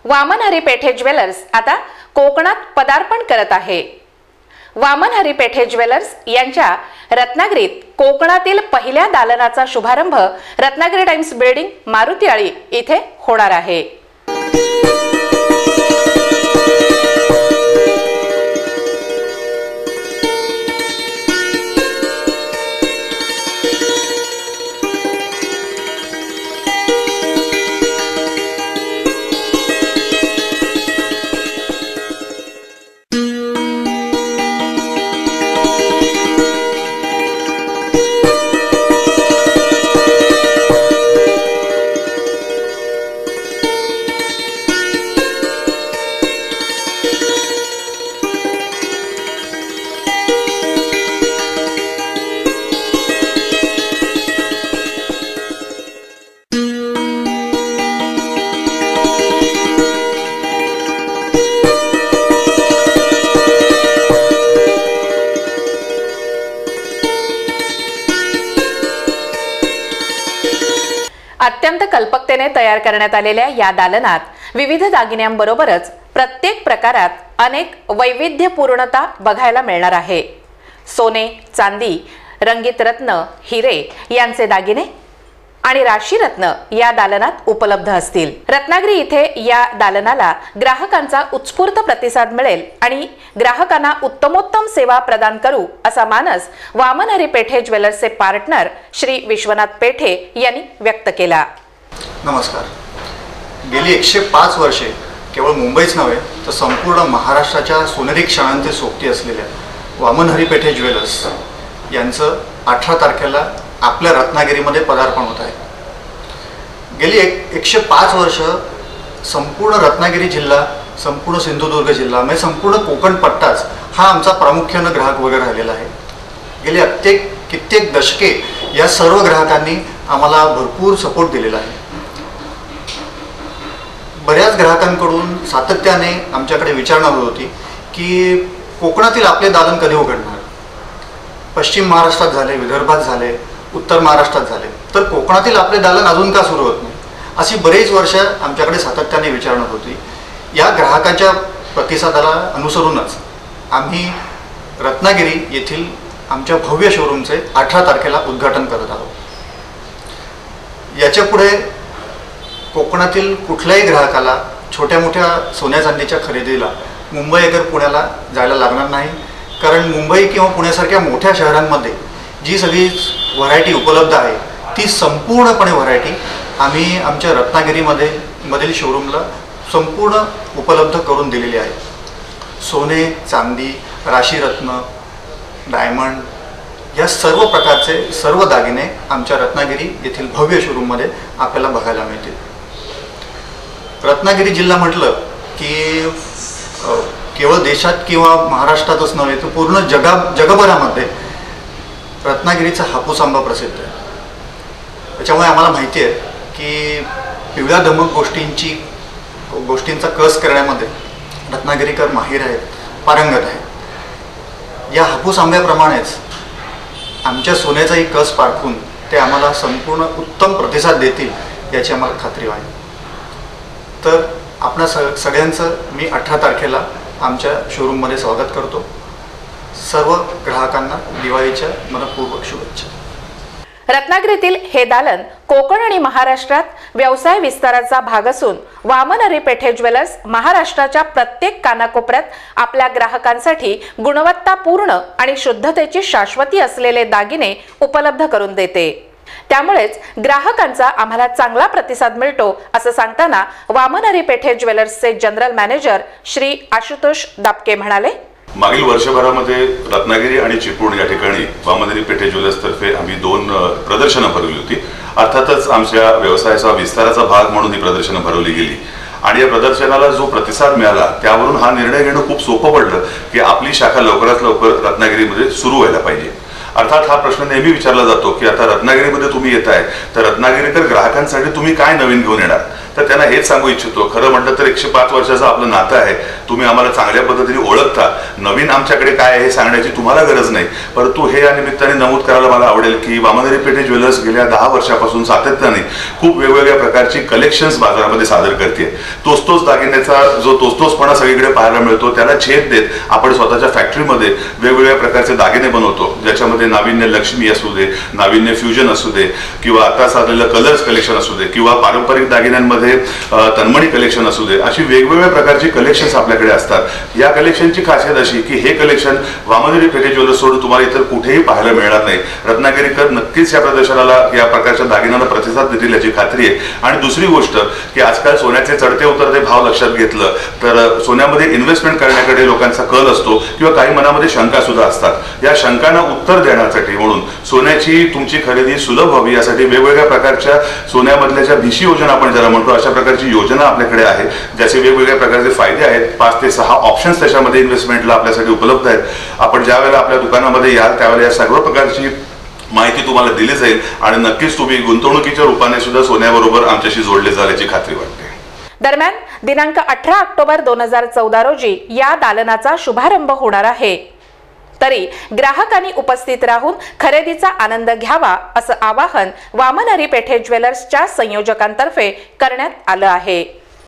वामन हरी पेठे jewellers आता कोकणात पदार्पण करत आहे। वामन हरी पेठे ज्वेलर्स यांच्या रत्नागिरीत कोकणातील पहिल्या दालनाचा शुभारंभ रत्नागिरी टाइम्स बिल्डिंग मारुतीआळी इथे होणार आहे। अत्यंत कल्पकतेने तयार करण्यात आलेल्या या दालनात विविध दागिन्यांबरोबरच प्रत्येक प्रकारात अनेक वैविध्यपूर्णता बघायला मिळणार आहे। सोने, चांदी, रंगीत रत्न, हिरे यांचे दागिने आणि राशी रत्न या दालनात उपलब्ध असतील। रत्नागिरी इथे या दालनाला ग्राहकांचा उत्स्फूर्त प्रतिसाद मिळेल आणि ग्राहकांना उत्तमोत्तम सेवा प्रदान करू असा मानस वामन हरी पेठे ज्वेलर्सचे पार्टनर श्री विश्वनाथ पेठे यांनी व्यक्त केला। नमस्कार। गेली 105 वर्षे केवळ मुंबईच नव्हे तर संपूर्ण महाराष्ट्राच्या सोनेरी क्षणांचे सोबती असलेल्या वामन हरी पेठे ज्वेलर्स यांचं 18 तारखेला आपल्या रत्नागिरीमध्ये पदार्पण होत आहे। गेली 105 वर्ष संपूर्ण रत्नागिरी जिल्हा, संपूर्ण सिंधुदुर्ग जिल्हा म्हणजे संपूर्ण कोकण पट्टाच हा आमचा प्रामुख्याने ग्राहक वगैरे राहिलेला आहे। गेली कित्येक दशके या सर्व ग्राहकांनी आम्हाला भरपूर सपोर्ट दिलेला आहे। बऱ्याच ग्राहकांकडून सातत्याने आमच्याकडे विचारणा होत होती की कोकणातील आपले दालन कधी उघडणार। पश्चिम महाराष्ट्रात झाले, विदर्भात झाले, उत्तर महाराष्ट्रात झाले, तर कोकणातील आपले दालन अजून का सुरू होत नाही, अशी बरेच वर्ष आमच्याकडे सातत्याने विचारणा होती। या ग्राहकाच्या प्रतिसादाला अनुसरूनच आम्ही रत्नागिरी येथील आमच्या भव्य शोरूमचे 18 तारखेला उद्घाटन करत आहोत। याच्या पुढे कोकणातील कुठल्याही ग्राहकाला छोट्या मोठ्या सोन्या चांदीच्या खरेदीला मुंबई अगर पुण्याला जायला लागणार नाही, कारण मुंबई किंवा पुण्यासारख्या मोठ्या शहरांमध्ये जी सगळी व्हरायटी उपलब्ध आहे ती संपूर्णपणे व्हरायटी आम्ही आमच्या रत्नागिरीमधील शोरूमला संपूर्ण उपलब्ध करून दिलेली आहे। सोने, चांदी, राशी रत्न, डायमंड या सर्व प्रकारचे सर्व दागिने आमच्या रत्नागिरी येथील भव्य शोरूममध्ये आपल्याला बघायला मिळतील। रत्नागिरी जिल्हा म्हटलं की केवळ देशात किंवा महाराष्ट्रातच नव्हे तर पूर्ण जगभरामध्ये रत्नागिरीचा हापूस आंबा प्रसिद्ध आहे। त्याच्यामुळे आम्हाला माहिती आहे की पिवळ्या धमक गोष्टींचा कस करण्यामध्ये रत्नागिरीकर माहीर आहेत, पारंगत आहेत। या हापूस आंब्याप्रमाणेच आमच्या सोन्याचाही कस पारखून ते आम्हाला संपूर्ण उत्तम प्रतिसाद देतील याची आम्हाला खात्री आहे। तर आपल्या सगळ्यांचं मी 18 तारखेला आमच्या शोरूममध्ये स्वागत करतो। सर्व ग्राहकांना दिवाळीच्या मनपूर्वक शुभेच्छा। रत्नागिरीतील हे दालन कोकण आणि महाराष्ट्रात व्यवसाय विस्ताराचा भाग असून वामन हरी पेठे ज्वेलर्स महाराष्ट्राच्या प्रत्येक कानाकोपऱ्यात आपल्या ग्राहकांसाठी गुणवत्तापूर्ण आणि शुद्धतेची शाश्वती असलेले दागिने उपलब्ध करून देते। त्यामुळेच ग्राहकांचा आम्हाला चांगला प्रतिसाद मिळतो असं सांगताना वामन हरी पेठे ज्वेलर्सचे जनरल मॅनेजर श्री आशुतोष दापके म्हणाले। मागील वर्षभरामध्ये रत्नागिरी आणि चिपळूण या ठिकाणी वामन हरी पेठे ज्वेलर्स तर्फे आम्ही 2 प्रदर्शनं भरवली होती। अर्थातच आमच्या व्यवसायाचा विस्ताराचा भाग म्हणून ही प्रदर्शनं भरवली गेली आणि या प्रदर्शनाला जो प्रतिसाद मिळाला त्यावरून हा निर्णय घेणं खूप सोपं पडलं की आपली शाखा लवकरात लवकर रत्नागिरीमध्ये सुरू व्हायला पाहिजे। अर्थात हा प्रश्न नेहमी विचारला जातो की आता रत्नागिरीमध्ये तुम्ही येताय तर रत्नागिरीकर ग्राहकांसाठी तुम्ही काय नवीन घेऊन येणार. तर त्यांना हेच सांगू इच्छितो, खरं म्हटलं तर 105 वर्षाचं आपलं नातं आहे. तुम्ही आम्हाला चांगल्या पद्धतीने ओळखता. नवीन आमच्याकडे काय आहे हे सांगण्याची तुम्हाला गरज नाही. परंतु हे या निमित्ताने नमूद करायला मला आवडेल की वामनरी पेठे ज्वेलर्स गेल्या 10 वर्षापासून सातत्याने खूप वेगवेगळ्या प्रकारची कलेक्शन्स बाजारामध्ये सादर करते. तोच दागिन्याचा जो तोचपणा सगळीकडे पाहायला मिळतो त्याला छेद देत आपण स्वतःच्या फॅक्टरीमध्ये वेगवेगळ्या प्रकारचे दागिने बनवतो, ज्याच्यामध्ये नाविन्य लक्ष्मी असू दे, नाविन्य फ्युजन असू दे, किंवा आता साधलेलं कलर्स कलेक्शन असू दे, किंवा पारंपरिक दागिन्यांमध्ये तन्मणी कलेक्शन असू दे, अशी वेगवेगळ्या प्रकारची कलेक्शन्स आपल्याकडे असतात. या कलेक्शनची खासियत अशी की हे कलेक्शन वामनरी पेठे ज्वेलर्स सोडून तुम्हाला इतर कुठेही पाहायला मिळणार नाही. रत्नागिरीकर नक्कीच या प्रदर्शनाला या प्रकारच्या दागिन्यांना प्रतिसाद देतील याची खात्री आहे. आणि दुसरी गोष्ट की आजकाल सोन्याचे चढते उतरते भाव लक्षात घेतलं तर सोन्यामध्ये इन्व्हेस्टमेंट करण्याकडे लोकांचा कल असतो किंवा काही मनामध्ये शंका सुद्धा असतात. या शंकांना उत्तर देण्यासाठी म्हणून सोन्याची तुमची खरेदी सुलभ व्हावी यासाठी वेगवेगळ्या प्रकारच्या सोन्यामधल्या ज्या भिशी योजना आपण ज्याला म्हणतो अशा प्रकारची योजना आपल्याकडे आहे, ज्याचे वेगवेगळ्या प्रकारचे फायदे आहेत. 5 ते 6 ऑप्शन्स त्याच्यामध्ये इन्व्हेस्टमेंटला आपल्यासाठी उपलब्ध आहेत. आपण ज्या वेळेला आपल्या दुकानामध्ये याल त्यावेळेला या सर्व प्रकारची माहिती तुम्हाला दिली जाईल आणि नक्कीच तुम्ही गुंतवणुकीच्या रूपाने सुद्धा सोन्याबरोबर आमच्याशी जोडले जाल याची खात्री वाटते. दरम्यान दिनांक 18 ऑक्टोबर 2014 रोजी या दालनाचा शुभारंभ होणार आहे. तरी ग्राहकांनी उपस्थित राहून खरेदीचा आनंद घ्यावा असं आवाहन वामनरी पेठे ज्वेलर्सच्या संयोजकांतर्फे करण्यात आलं आहे.